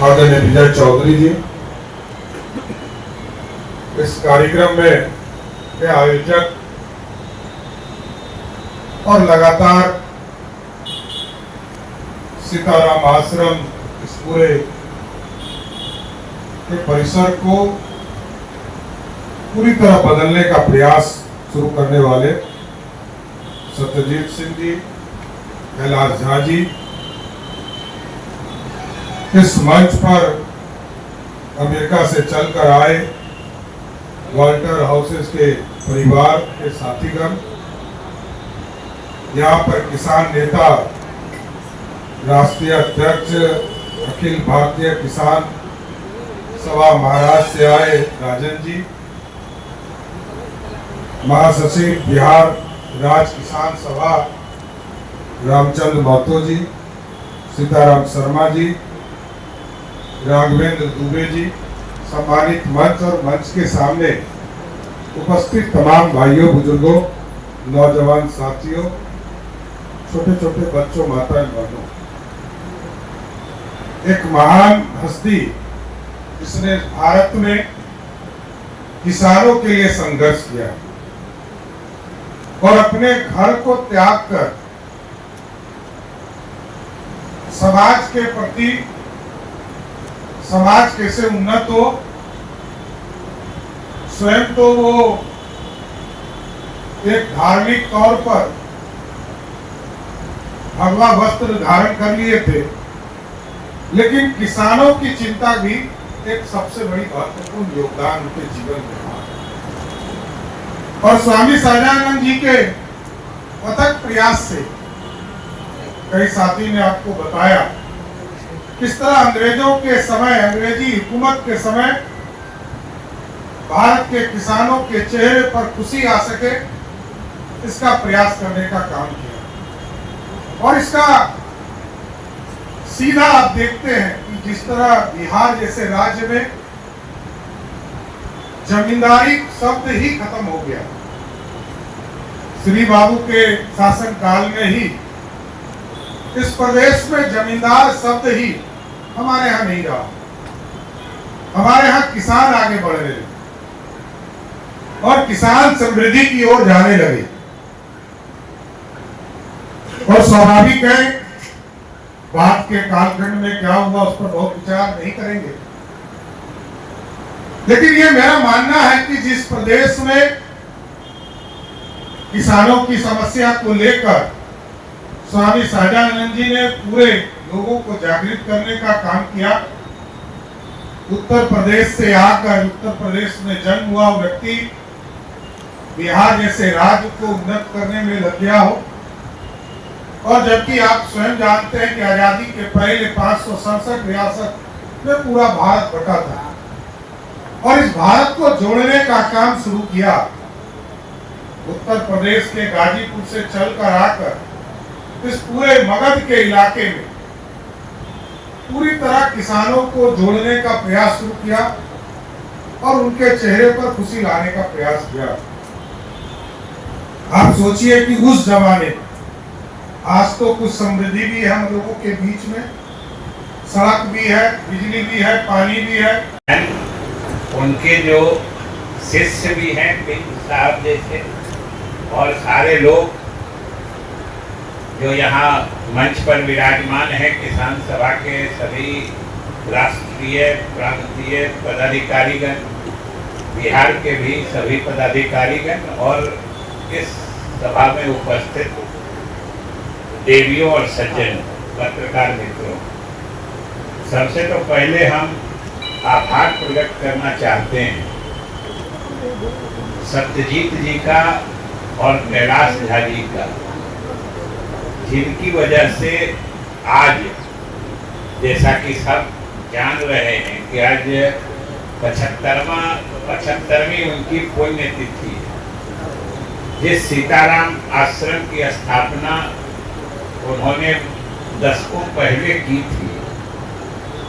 आदरणीय विजय चौधरी जी, इस कार्यक्रम में के आयोजक और लगातार सीताराम आश्रम इस पूरे के परिसर को पूरी तरह बदलने का प्रयास शुरू करने वाले सत्यजीत सिंह जी, कैलाश झा जी, इस मंच पर अमेरिका से चलकर आए वॉल्टर हाउसेस के परिवार के साथीगण, यहाँ पर किसान नेता, राष्ट्रीय अध्यक्ष अखिल भारतीय किसान सभा महाराष्ट्र से आए राजन जी, महासचिव बिहार राज्य किसान सभा रामचंद्र महतो जी, सीताराम शर्मा जी, राघवेंद्र दुबे जी, सम्मानित मंच और मंच के सामने उपस्थित तमाम भाइयों, बुजुर्गों, नौजवान साथियों, छोटे छोटे बच्चों, माताएं, बहनों, एक महान हस्ती जिसने भारत में किसानों के लिए संघर्ष किया और अपने घर को त्याग कर समाज के प्रति, समाज कैसे उन्नत हो, स्वयं तो वो एक धार्मिक तौर पर भगवा वस्त्र धारण कर लिए थे, लेकिन किसानों की चिंता भी एक सबसे बड़ी महत्वपूर्ण योगदान उनके जीवन में था। और स्वामी सहजानंद जी के अथक प्रयास से, कई साथी ने आपको बताया किस तरह अंग्रेजों के समय, अंग्रेजी हुकूमत के समय भारत के किसानों के चेहरे पर खुशी आ सके, इसका प्रयास करने का काम किया। और इसका सीधा आप देखते हैं कि जिस तरह बिहार जैसे राज्य में जमींदारी शब्द ही खत्म हो गया, श्री बाबू के शासन काल में ही इस प्रदेश में जमींदार शब्द ही हमारे यहाँ नहीं रहा। हमारे यहाँ किसान आगे बढ़ रहे और किसान समृद्धि की ओर जाने लगे। और स्वाभाविक है, बात के कालखंड में क्या हुआ उस पर बहुत विचार नहीं करेंगे, लेकिन ये मेरा मानना है कि जिस प्रदेश में किसानों की समस्या को लेकर स्वामी सहजानंद जी ने पूरे लोगों को जागृत करने का काम किया, उत्तर प्रदेश से आकर उत्तर प्रदेश में जन्म हुआ व्यक्ति बिहार जैसे राज्य को उन्नत करने में लग गया हो, और जबकि आप स्वयं जानते हैं कि आजादी के पहले 567 रियासत में पूरा भारत बटा था, और इस भारत को जोड़ने का काम शुरू किया। उत्तर प्रदेश के गाजीपुर से चलकर आकर इस पूरे मगध के इलाके में पूरी तरह किसानों को जोड़ने का प्रयास शुरू किया और उनके चेहरे पर खुशी लाने का प्रयास किया। आप सोचिए कि उस जमाने में, आज तो कुछ समृद्धि भी है हम लोगों के बीच में, सड़क भी है, बिजली भी है, पानी भी है। उनके जो शिष्य भी हैं पिंड साहब जैसे, और सारे लोग जो यहाँ मंच पर विराजमान है, किसान सभा के सभी राष्ट्रीय प्रांतीय पदाधिकारीगण, बिहार के भी सभी पदाधिकारीगण, और इस सभा में उपस्थित देवियों और सज्जन पत्रकार मित्रों, सबसे तो पहले हम आभार प्रकट करना चाहते हैं सत्यजीत जी का और कैलाश झा जी का, जिनकी वजह से आज, जैसा कि सब जान रहे हैं कि आज 75वीं उनकी पुण्यतिथि है। जिस सीताराम आश्रम की स्थापना उन्होंने दशकों पहले की थी,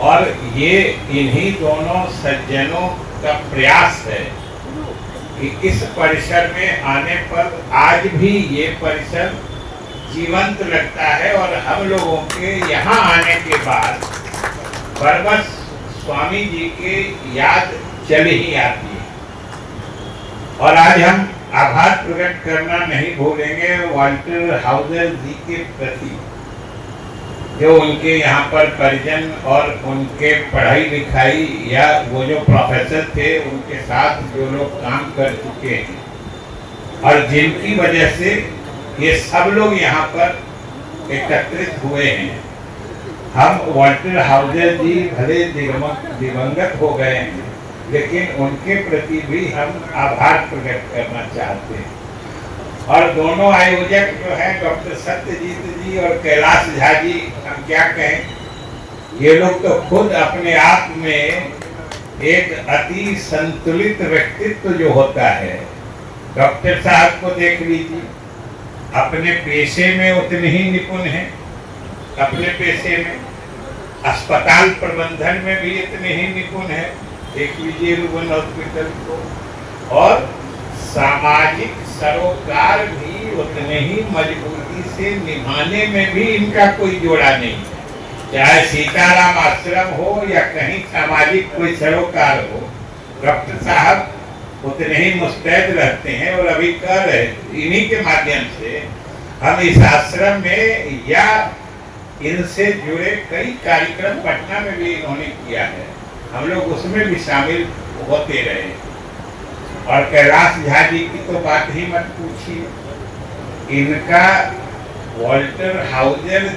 और ये इन्हीं दोनों सज्जनों का प्रयास है कि इस परिसर में आने पर आज भी ये परिसर जीवंत लगता है, और हम लोगों के यहाँ आने के बाद बरबस स्वामी जी की याद चल ही आती है। और आज हम आभार प्रकट करना नहीं भूलेंगे वाल्टर हाउजर जी के प्रति, जो उनके यहाँ पर परिजन और उनके पढ़ाई लिखाई या वो जो प्रोफेसर थे उनके साथ जो लोग काम कर चुके हैं और जिनकी वजह से ये सब लोग यहाँ पर एकत्रित हुए हैं। हम वाल्टर हाउजर जी भले दिवंगत हो गए हैं, लेकिन उनके प्रति भी हम आभार प्रकट करना चाहते हैं। और दोनों आयोजक जो है डॉक्टर सत्यजीत जी और कैलाश झा जी, हम क्या कहें, ये लोग तो खुद अपने आप में एक अति संतुलित व्यक्तित्व जो होता है। डॉक्टर साहब को देख लीजिए, अपने पेशे में उतने ही निपुण हैं, अपने पेशे में अस्पताल प्रबंधन में भी इतने ही निपुण है, देख लीजिए रुबन हॉस्पिटल को, और सामाजिक सरोकार भी उतने ही मजबूती से निभाने में भी इनका कोई जोड़ा नहीं है। चाहे सीताराम आश्रम हो या कहीं सामाजिक कोई सरोकार हो, डॉक्टर साहब उतने ही मुस्तैद रहते हैं। और अभी कह रहे इन्हीं के माध्यम से हम इस आश्रम में या इनसे जुड़े कई कार्यक्रम पटना में भी इन्होंने किया है, हम लोग उसमें भी शामिल होते रहे। और कैलाश झा जी की तो बात ही मत पूछिए, इनका वाल्टर हाउजर